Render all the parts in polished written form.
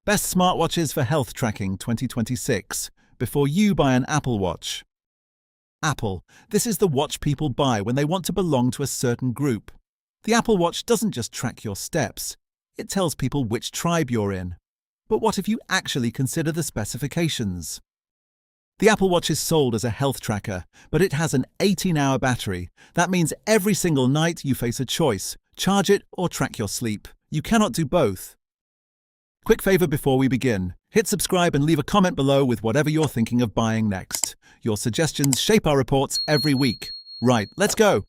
Best Smartwatches for Health Tracking 2026, before you buy an Apple Watch. Apple. This is the watch people buy when they want to belong to a certain group. The Apple Watch doesn't just track your steps, it tells people which tribe you're in. But what if you actually consider the specifications? The Apple Watch is sold as a health tracker, but it has an 18-hour battery. That means every single night you face a choice: charge it or track your sleep. You cannot do both. Quick favor before we begin. Hit subscribe and leave a comment below with whatever you're thinking of buying next. Your suggestions shape our reports every week. Right, let's go.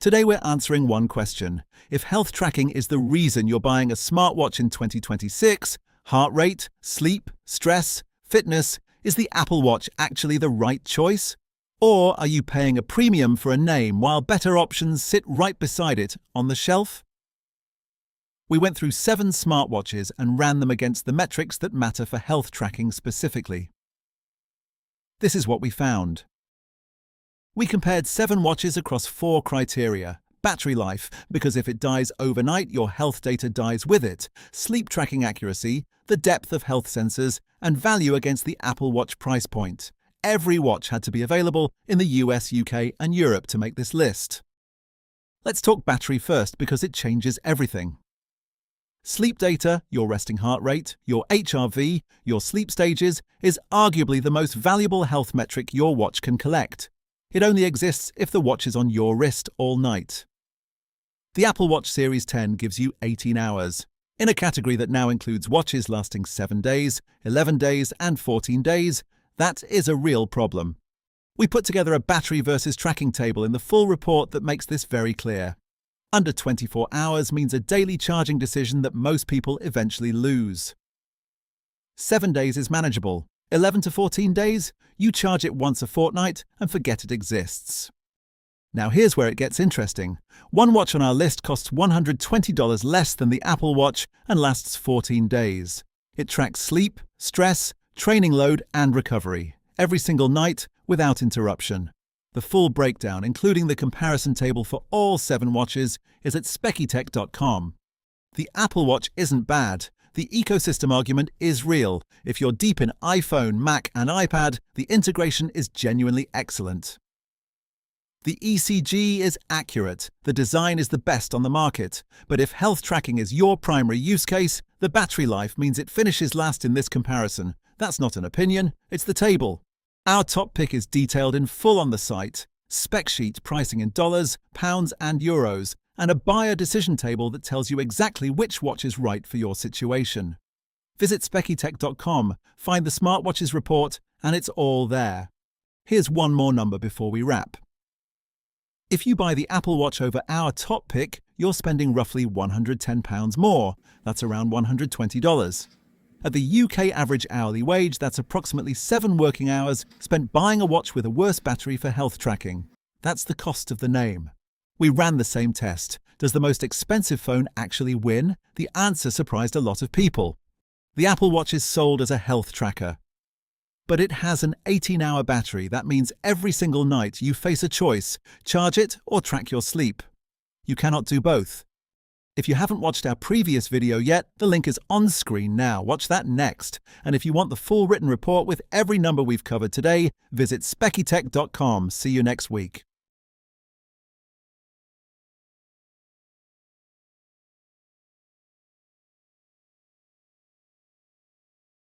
Today we're answering one question. If health tracking is the reason you're buying a smartwatch in 2026, heart rate, sleep, stress, fitness, is the Apple Watch actually the right choice? Or are you paying a premium for a name while better options sit right beside it on the shelf? We went through 7 smartwatches and ran them against the metrics that matter for health tracking specifically. This is what we found. We compared 7 watches across 4 criteria. Battery life, because if it dies overnight, your health data dies with it. Sleep tracking accuracy, the depth of health sensors, and value against the Apple Watch price point. Every watch had to be available in the US, UK, and Europe to make this list. Let's talk battery first because it changes everything. Sleep data, your resting heart rate, your HRV, your sleep stages, is arguably the most valuable health metric your watch can collect. It only exists if the watch is on your wrist all night. The Apple Watch Series 10 gives you 18 hours, in a category that now includes watches lasting 7 days, 11 days, and 14 days. That is a real problem. We put together a battery versus tracking table in the full report that makes this very clear. Under 24 hours means a daily charging decision that most people eventually lose. 7 days is manageable. 11 to 14 days, you charge it once a fortnight and forget it exists. Now here's where it gets interesting. One watch on our list costs $120 less than the Apple Watch and lasts 14 days. It tracks sleep, stress, training load, and recovery, every single night without interruption. The full breakdown, including the comparison table for all 7 watches, is at SpeckyTec.com. The Apple Watch isn't bad. The ecosystem argument is real. If you're deep in iPhone, Mac, and iPad, the integration is genuinely excellent. The ECG is accurate. The design is the best on the market. But if health tracking is your primary use case, the battery life means it finishes last in this comparison. That's not an opinion, it's the table. Our top pick is detailed in full on the site, spec sheet pricing in dollars, pounds, and euros, and a buyer decision table that tells you exactly which watch is right for your situation. Visit SpeckyTec.com, find the SmartWatches report, and it's all there. Here's one more number before we wrap. If you buy the Apple Watch over our top pick, you're spending roughly £110 more. That's around $120. At the UK average hourly wage, that's approximately 7 working hours spent buying a watch with a worse battery for health tracking. That's the cost of the name. We ran the same test. Does the most expensive phone actually win? The answer surprised a lot of people. The Apple Watch is sold as a health tracker. But it has an 18-hour battery. That means every single night you face a choice: charge it or track your sleep. You cannot do both. If you haven't watched our previous video yet, the link is on screen now. Watch that next. And if you want the full written report with every number we've covered today, visit SpeckyTec.com. See you next week.